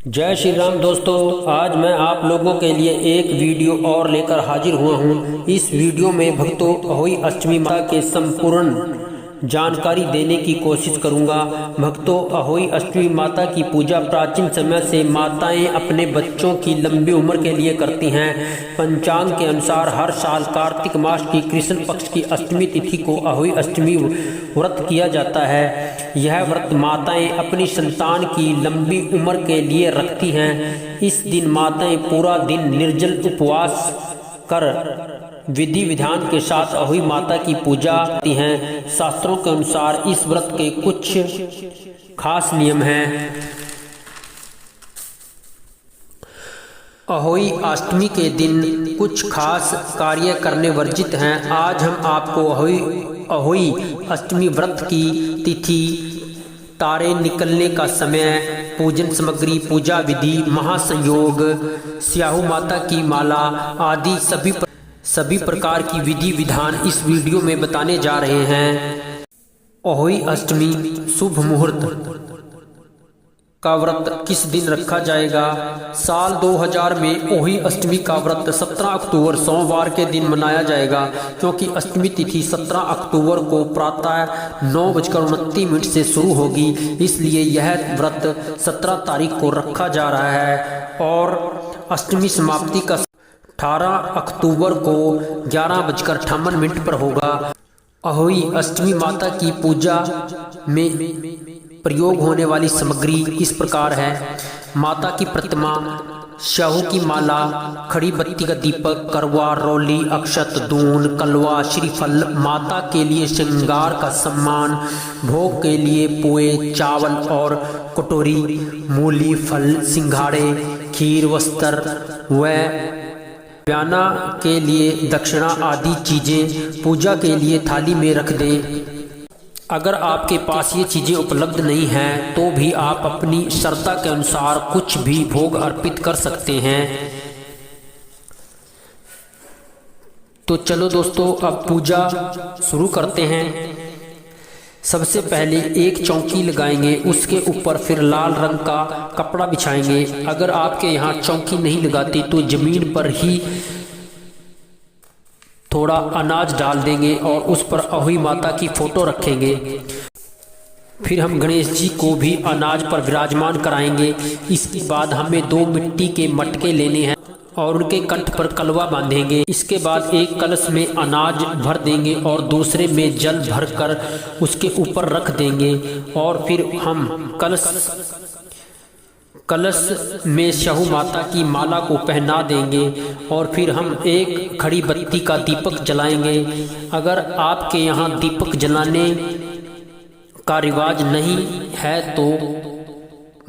जय श्री राम दोस्तों, आज मैं आप लोगों के लिए एक वीडियो और लेकर हाजिर हुआ हूं। इस वीडियो में भक्तों अहोई अष्टमी माता के संपूर्ण जानकारी देने की कोशिश करूंगा। भक्तों, अहोई अष्टमी माता की पूजा प्राचीन समय से माताएं अपने बच्चों की लंबी उम्र के लिए करती हैं। पंचांग के अनुसार हर साल कार्तिक मास की कृष्ण पक्ष की अष्टमी तिथि को अहोई अष्टमी व्रत किया जाता है। यह व्रत माताएं अपनी संतान की लंबी उम्र के लिए रखती हैं। इस दिन माताएं पूरा दिन निर्जल उपवास कर विधि विधान के साथ अहोई माता की पूजा करती हैं। शास्त्रों के अनुसार इस व्रत के कुछ खास नियम हैं। अहोई अष्टमी के दिन कुछ खास कार्य करने वर्जित हैं। आज हम आपको अहोई अष्टमी व्रत की तिथि, तारे निकलने का समय, पूजन सामग्री, पूजा विधि, महासंयोग, स्याहू माता की माला आदि सभी प्रकार की विधि विधान इस वीडियो में बताने जा रहे हैं। अहोई अष्टमी शुभ मुहूर्त का व्रत किस दिन रखा जाएगा? साल 2000 में अहोई अष्टमी का व्रत 17 अक्टूबर सोमवार के दिन मनाया जाएगा। क्योंकि अष्टमी तिथि 17 अक्टूबर को प्रातः 9:29 से शुरू होगी, इसलिए यह व्रत 17 तारीख को रखा जा रहा है और अष्टमी समाप्ति का 18 अक्टूबर को 11:58 पर होगा। अहोई अष्टमी माता की पूजा में प्रयोग होने वाली सामग्री इस प्रकार है। माता की प्रतिमा, स्याहू की माला, खड़ी बत्ती का दीपक, करवा, रोली, अक्षत, दून, कलवा, श्रीफल, माता के लिए श्रृंगार का सम्मान, भोग के लिए पुए, चावल और कटोरी, मूली, फल, सिंघाड़े, खीर, वस्त्र व बयाना के लिए दक्षिणा आदि चीजें पूजा के लिए थाली में रख दें। अगर आपके पास ये चीजें उपलब्ध नहीं हैं तो भी आप अपनी श्रद्धा के अनुसार कुछ भी भोग अर्पित कर सकते हैं। तो चलो दोस्तों, अब पूजा शुरू करते हैं। सबसे पहले एक चौकी लगाएंगे, उसके ऊपर फिर लाल रंग का कपड़ा बिछाएंगे। अगर आपके यहाँ चौकी नहीं लगाती तो जमीन पर ही थोड़ा अनाज डाल देंगे और उस पर अहोई माता की फोटो रखेंगे। फिर हम गणेश जी को भी अनाज पर विराजमान कराएंगे। इसके बाद हमें 2 मिट्टी के मटके लेने हैं और उनके कंठ पर कलवा बांधेंगे। इसके बाद एक कलश में अनाज भर देंगे और दूसरे में जल भरकर उसके ऊपर रख देंगे और फिर हम कलश में स्याहू माता की माला को पहना देंगे और फिर हम एक खड़ी बत्ती का दीपक जलाएंगे। अगर आपके यहाँ दीपक जलाने का रिवाज नहीं है तो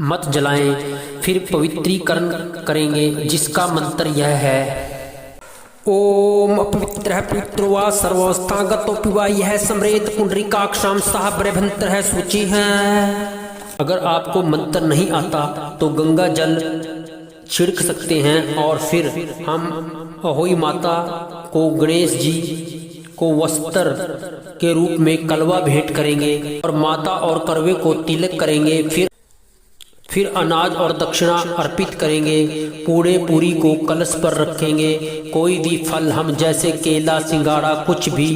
मत जलाएं। फिर पवित्रीकरण करेंगे, जिसका मंत्र यह है: ओम अपवित्र पवित्रो वा सर्वस्थागतो पिवा यह समरेत पुंडरीकाक्षाम सह ब्रह्मंत्र सूचि है। अगर आपको मंत्र नहीं आता तो गंगा जल छिड़क सकते हैं और फिर हम अहोई माता को, गणेश जी को वस्त्र के रूप में कलवा भेंट करेंगे और माता और करवे को तिलक करेंगे। फिर अनाज और दक्षिणा अर्पित करेंगे। पूरे पूरी को कलश पर रखेंगे। कोई भी फल हम जैसे केला, सिंघाड़ा, कुछ भी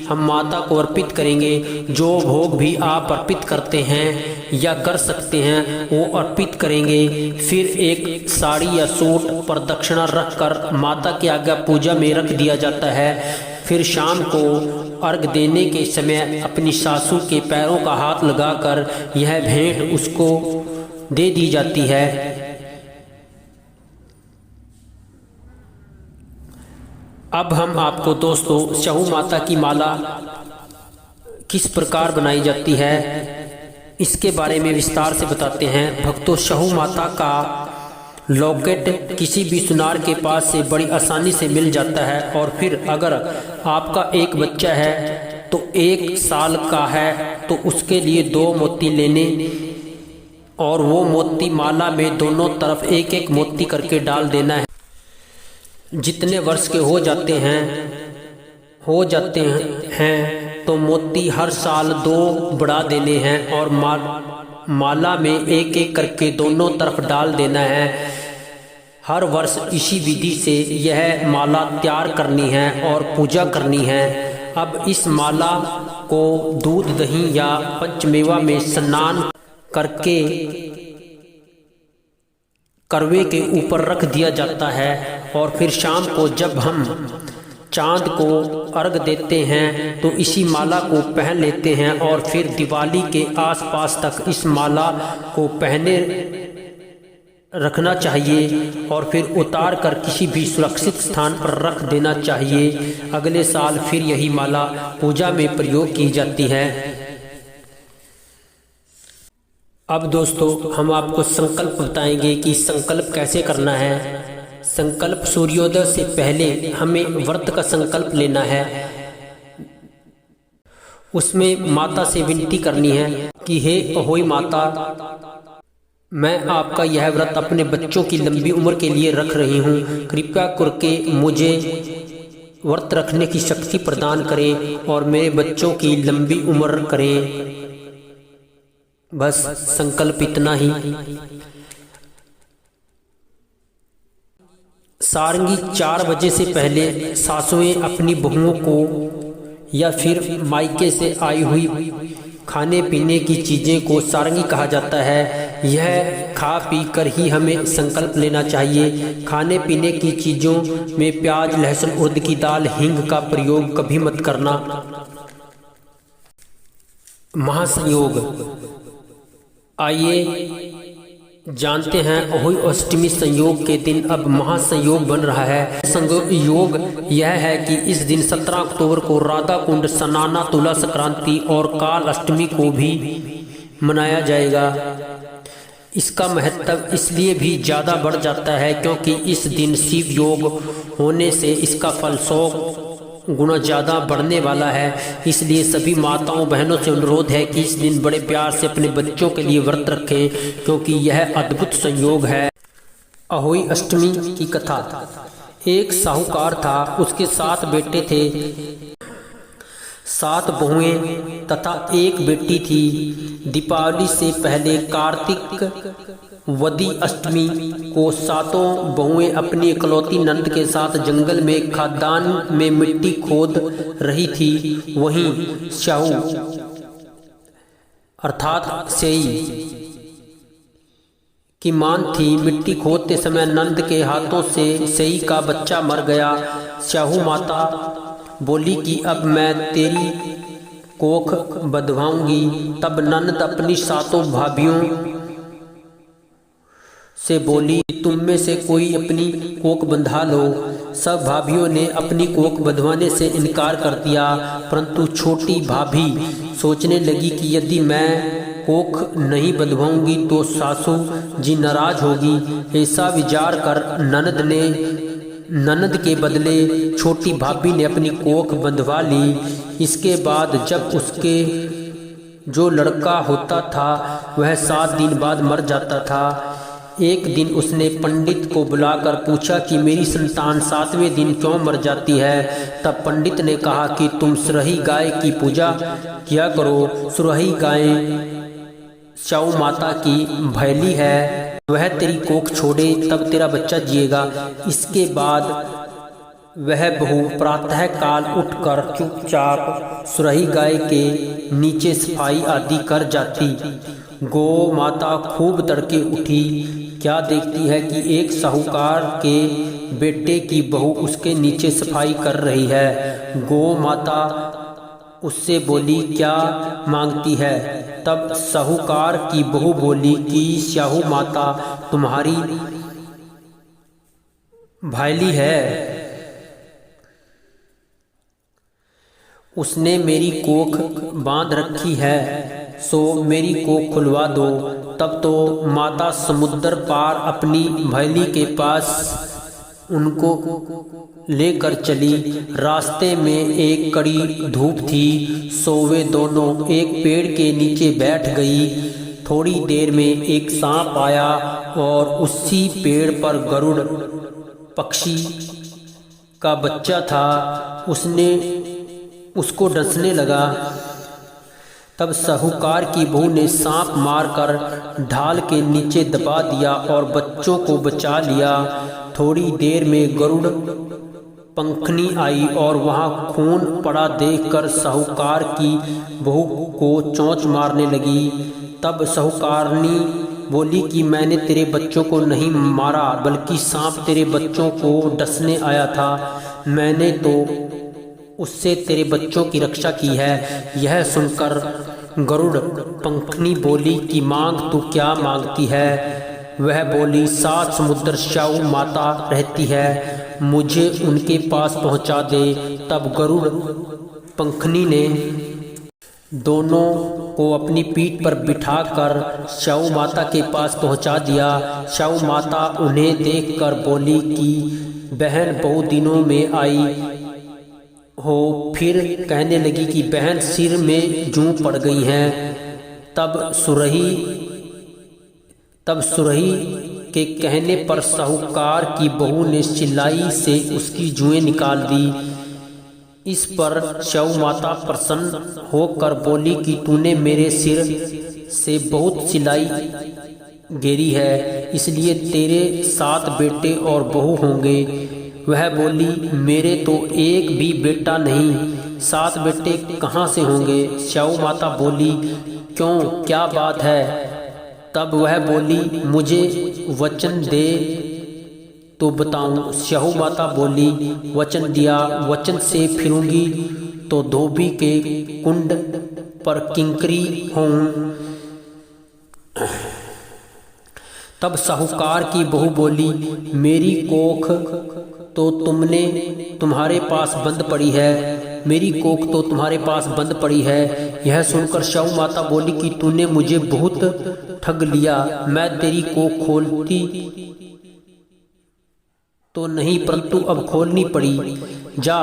हम माता को अर्पित करेंगे। जो भोग भी आप अर्पित करते हैं या कर सकते हैं वो अर्पित करेंगे। फिर एक साड़ी या सूट पर दक्षिणा रखकर माता के आगे पूजा में रख दिया जाता है। फिर शाम को अर्घ देने के समय अपनी सासू के पैरों का हाथ लगाकर यह भेंट उसको दे दी जाती है। अब हम आपको दोस्तों स्याहू माता की माला किस प्रकार बनाई जाती है इसके बारे में विस्तार से बताते हैं। भक्तों, स्याहू माता का लॉकेट किसी भी सुनार के पास से बड़ी आसानी से मिल जाता है। और फिर अगर आपका एक बच्चा है तो 1 साल का है तो उसके लिए 2 मोती लेने और वो मोती माला में दोनों तरफ एक एक मोती करके डाल देना है। जितने वर्ष के हो जाते हैं तो मोती हर साल 2 बढ़ा देने हैं और माला में एक एक करके दोनों तरफ डाल देना है। हर वर्ष इसी विधि से यह माला तैयार करनी है और पूजा करनी है। अब इस माला को दूध दही या पंचमेवा में स्नान करके करवे के ऊपर रख दिया जाता है और फिर शाम को जब हम चांद को अर्घ देते हैं तो इसी माला को पहन लेते हैं और फिर दिवाली के आसपास तक इस माला को पहने रखना चाहिए और फिर उतार कर किसी भी सुरक्षित स्थान पर रख देना चाहिए। अगले साल फिर यही माला पूजा में प्रयोग की जाती है। अब दोस्तों हम आपको संकल्प बताएंगे कि संकल्प कैसे करना है। संकल्प सूर्योदय से पहले हमें व्रत का संकल्प लेना है। उसमें माता से विनती करनी है कि हे अहोई माता, मैं आपका यह व्रत अपने बच्चों की लंबी उम्र के लिए रख रही हूँ। कृपया करके मुझे व्रत रखने की शक्ति प्रदान करें और मेरे बच्चों की लंबी उम्र करें। बस संकल्प इतना ही। सारंगी 4 बजे से पहले सासुएं अपनी बहुओं को या फिर मायके से आई हुई खाने पीने की चीजें को सारंगी कहा जाता है। यह खा पी कर ही हमें संकल्प लेना चाहिए। खाने पीने की चीजों में प्याज, लहसुन, उड़द की दाल, हींग का प्रयोग कभी मत करना। महासंयोग, आइए जानते हैं अहोई अष्टमी संयोग के दिन अब महासंयोग बन रहा है। संयोग यह है कि इस दिन 17 अक्टूबर को राधा कुंड स्नाना, तुला संक्रांति और काल अष्टमी को भी मनाया जाएगा। इसका महत्व इसलिए भी ज़्यादा बढ़ जाता है क्योंकि इस दिन शिव योग होने से इसका फल 100 गुना ज़्यादा बढ़ने वाला है। इसलिए सभी माताओं बहनों से अनुरोध है कि इस दिन बड़े प्यार से अपने बच्चों के लिए व्रत रखें क्योंकि यह अद्भुत संयोग है। अहोई अष्टमी की कथा। एक साहूकार था, उसके 7 बेटे थे, 7 बहुएं तथा 1 बेटी थी। दीपावली से पहले कार्तिक वदी अष्टमी को 7 बहुएं अपनी इकलौती नंद के साथ जंगल में खादान में मिट्टी खोद रही थी। वहीं शाहू अर्थात सेई की मान थी। मिट्टी खोदते समय नंद के हाथों से सेई का बच्चा मर गया। शाहू माता बोली कि अब मैं तेरी कोख बंधवाऊंगी। तब नंद अपनी 7 भाभियों से बोली, तुम में से कोई अपनी कोख बंधा लो। सब भाभियों ने अपनी कोख बंधवाने से इनकार कर दिया, परंतु छोटी भाभी सोचने लगी कि यदि मैं कोख नहीं बंधवाऊंगी तो सासू जी नाराज होगी। ऐसा विचार कर ननद के बदले छोटी भाभी ने अपनी कोख बंधवा ली। इसके बाद जब उसके जो लड़का होता था वह 7 दिन बाद मर जाता था। एक दिन उसने पंडित को बुलाकर पूछा कि मेरी संतान 7वें दिन क्यों मर जाती है। तब पंडित ने कहा कि तुम सुरही गाय की पूजा किया करो। सुरही गाय शाहू माता की भैली है, वह तेरी कोख छोड़े तब तेरा बच्चा जिएगा। इसके बाद वह बहू प्रातः काल उठकर चुपचाप सुरही गाय के नीचे सफाई आदि कर जाती। गो माता खूब तड़के उठी, क्या देखती है कि एक साहूकार के बेटे की बहू उसके नीचे सफाई कर रही है। गो माता उससे बोली, क्या मांगती है? तब साहूकार की बहू बोली कि शाहू माता तुम्हारी भाईली है, उसने मेरी कोख बांध रखी है, सो मेरी कोख खुलवा दो। तब तो माता समुद्र पार अपनी भैली के पास उनको लेकर चली। रास्ते में एक कड़ी धूप थी, सो वे दोनों एक पेड़ के नीचे बैठ गई। थोड़ी देर में एक सांप आया और उसी पेड़ पर गरुड़ पक्षी का बच्चा था। उसने उसको डसने लगा। तब साहूकार की बहू ने सांप मारकर ढाल के नीचे दबा दिया और बच्चों को बचा लिया। थोड़ी देर में गरुड़ पंखनी आई और वहां खून पड़ा देखकर साहूकार की बहू को चोंच मारने लगी। तब साहूकारनी बोली कि मैंने तेरे बच्चों को नहीं मारा, बल्कि सांप तेरे बच्चों को डसने आया था। मैंने तो उससे तेरे बच्चों की रक्षा की है। यह सुनकर गरुड़ पंखनी बोली कि मांग तू क्या मांगती है। वह बोली 7 समुद्र स्याऊ माता रहती है, मुझे उनके पास पहुंचा दे। तब गरुड़ पंखनी ने दोनों को अपनी पीठ पर बिठाकर स्याऊ माता के पास पहुंचा दिया। स्याऊ माता उन्हें देखकर बोली कि बहन बहुत दिनों में आई हो। फिर कहने लगी कि बहन सिर में जूं पड़ गई हैं। तब सुरही के कहने पर साहूकार की बहू ने सिलाई से उसकी जुएं निकाल दी। इस पर स्याऊ माता प्रसन्न होकर बोली कि तूने मेरे सिर से बहुत सिलाई गेरी है, इसलिए तेरे 7 बेटे और बहू होंगे। वह बोली मेरे तो एक भी बेटा नहीं, 7 बेटे कहाँ से होंगे। स्याऊ माता बोली क्यों, क्या बात है। तब वह बोली मुझे वचन दे तो बताऊं। स्याऊ माता बोली वचन दिया, वचन से फिरूंगी तो धोबी के कुंड पर किंकरी होऊं। तब साहूकार की बहू बोली मेरी कोख तो तुम्हारे पास बंद पड़ी है, मेरी कोख तो तुम्हारे पास बंद पड़ी है। यह सुनकर स्याऊ माता बोली कि तूने मुझे बहुत ठग लिया। मैं तेरी कोख खोलती तो नहीं, परंतु अब खोलनी पड़ी। जा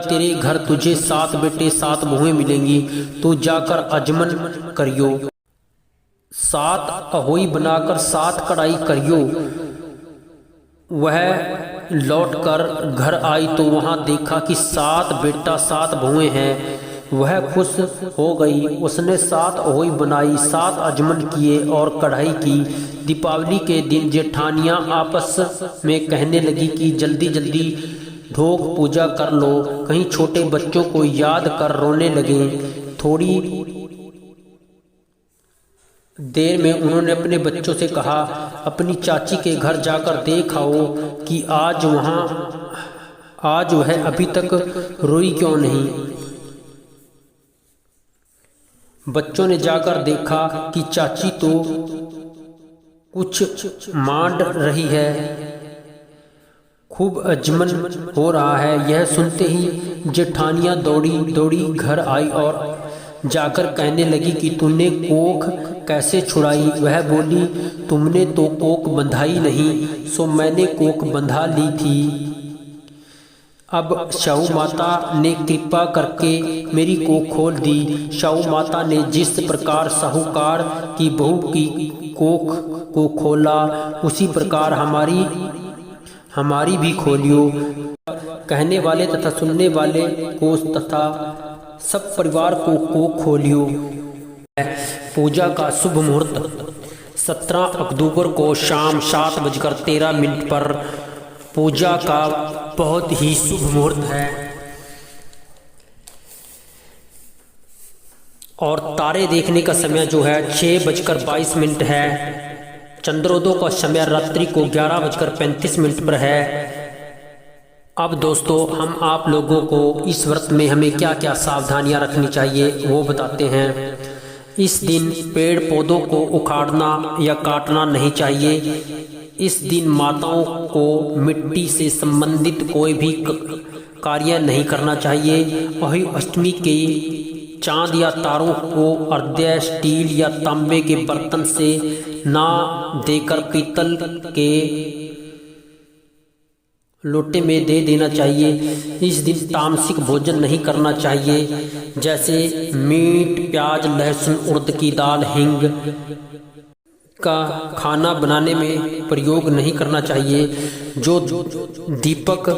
तेरे घर तुझे 7 बेटे 7 बहुएं मिलेंगी, तू जाकर अजमन करियो, 7 अहोई बनाकर 7 कढ़ाई करियो। वह लौटकर घर आई तो वहां देखा कि 7 बेटा 7 बहुएं हैं। वह खुश हो गई। उसने 7 अहोई बनाई, 7 अजमन किए और कढ़ाई की। दीपावली के दिन जेठानियां आपस में कहने लगी कि जल्दी जल्दी ढोक पूजा कर लो, कहीं छोटे बच्चों को याद कर रोने लगे। थोड़ी देर में उन्होंने अपने बच्चों से कहा अपनी चाची के घर जाकर देख आओ कि आज वह अभी तक रोई क्यों नहीं। बच्चों ने जाकर देखा कि चाची तो कुछ मांड रही है, खूब अजमन हो रहा है। यह सुनते ही जेठानियां दौड़ी घर आई और जाकर कहने लगी कि तूने कोख कैसे छुड़ाई। वह बोली तुमने तो कोख बंधाई नहीं, सो मैंने कोख बंधा ली थी। अब स्याऊ माता ने कृपा करके मेरी कोख खोल दी। स्याऊ माता ने जिस प्रकार साहूकार की बहू की कोख को खोला, उसी प्रकार हमारी भी खोलियो। कहने वाले तथा सुनने वाले को तथा सब परिवार को खोलियो। पूजा का शुभ मुहूर्त 17 अक्टूबर को शाम 7:13 पर पूजा का बहुत ही शुभ मुहूर्त है और तारे देखने का समय जो है 6:22 है। चंद्रोदय का समय रात्रि को 11:35 पर है। अब दोस्तों हम आप लोगों को इस व्रत में हमें क्या क्या सावधानियां रखनी चाहिए वो बताते हैं। इस दिन पेड़ पौधों को उखाड़ना या काटना नहीं चाहिए। इस दिन माताओं को मिट्टी से संबंधित कोई भी कार्य नहीं करना चाहिए। वही अष्टमी के चांद या तारों को अर्घ्य स्टील या तांबे के बर्तन से ना देकर पीतल के लोटे में दे देना चाहिए। इस दिन तामसिक भोजन नहीं करना चाहिए, जैसे मीट, प्याज, लहसुन, उड़द की दाल, हिंग, का खाना बनाने में प्रयोग नहीं करना चाहिए। जो दीपक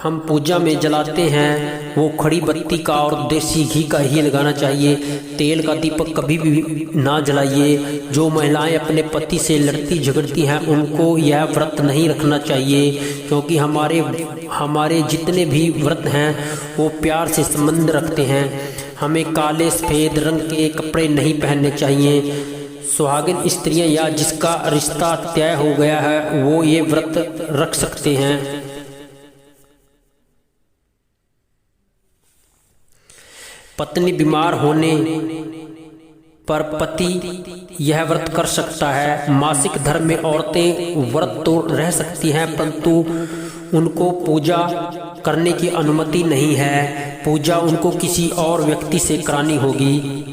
हम पूजा में जलाते हैं वो खड़ी बत्ती का और देसी घी का ही लगाना चाहिए। तेल का दीपक कभी भी ना जलाइए। जो महिलाएं अपने पति से लड़ती झगड़ती हैं उनको यह व्रत नहीं रखना चाहिए, क्योंकि हमारे जितने भी व्रत हैं वो प्यार से संबंध रखते हैं। हमें काले सफ़ेद रंग के कपड़े नहीं पहनने चाहिए। सुहागिन स्त्रियां या जिसका रिश्ता तय हो गया है वो ये व्रत रख सकते हैं। पत्नी बीमार होने पर पति यह व्रत कर सकता है। मासिक धर्म में औरतें व्रत तो रह सकती हैं, परंतु उनको पूजा करने की अनुमति नहीं है। पूजा उनको किसी और व्यक्ति से करानी होगी।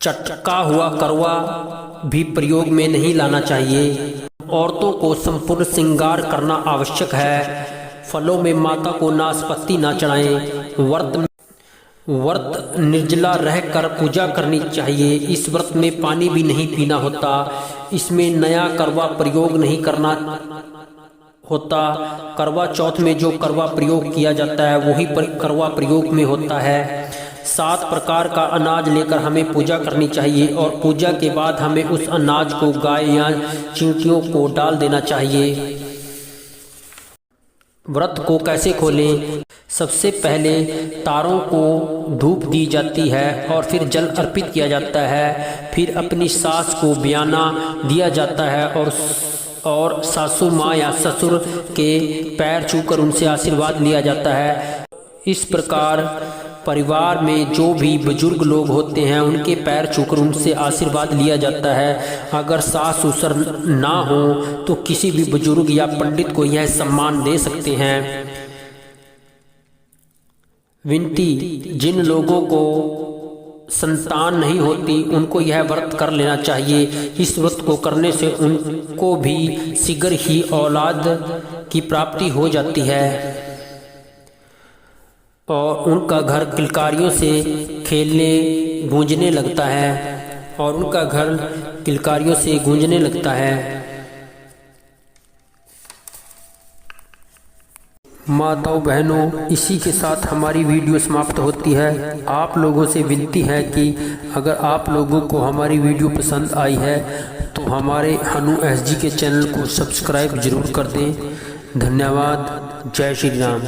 चटका हुआ करवा भी प्रयोग में नहीं लाना चाहिए। औरतों को संपूर्ण श्रृंगार करना आवश्यक है। फलों में माता को नाशपाती ना चढ़ाएं। व्रत निर्जला रहकर पूजा करनी चाहिए। इस व्रत में पानी भी नहीं पीना होता। इसमें नया करवा प्रयोग नहीं करना होता। करवा चौथ में जो करवा प्रयोग किया जाता है वही करवा प्रयोग में होता है। 7 प्रकार का अनाज लेकर हमें पूजा करनी चाहिए और पूजा के बाद हमें उस अनाज को गाय या चींटियों को डाल देना चाहिए। व्रत को कैसे खोलें? सबसे पहले तारों को धूप दी जाती है और फिर जल अर्पित किया जाता है। फिर अपनी सास को बयाना दिया जाता है और सासू माँ या ससुर के पैर छूकर उनसे आशीर्वाद लिया जाता है। इस प्रकार परिवार में जो भी बुजुर्ग लोग होते हैं उनके पैर छूकर उनसे आशीर्वाद लिया जाता है। अगर सास ससुर ना हो तो किसी भी बुजुर्ग या पंडित को यह सम्मान दे सकते हैं। विनती, जिन लोगों को संतान नहीं होती उनको यह व्रत कर लेना चाहिए। इस व्रत को करने से उनको भी शीघ्र ही औलाद की प्राप्ति हो जाती है और उनका घर किलकारियों से खेलने गूंजने लगता है। माताओं बहनों, इसी के साथ हमारी वीडियो समाप्त होती है। आप लोगों से विनती है कि अगर आप लोगों को हमारी वीडियो पसंद आई है तो हमारे हनु SG के चैनल को सब्सक्राइब जरूर कर दें। धन्यवाद। जय श्री राम।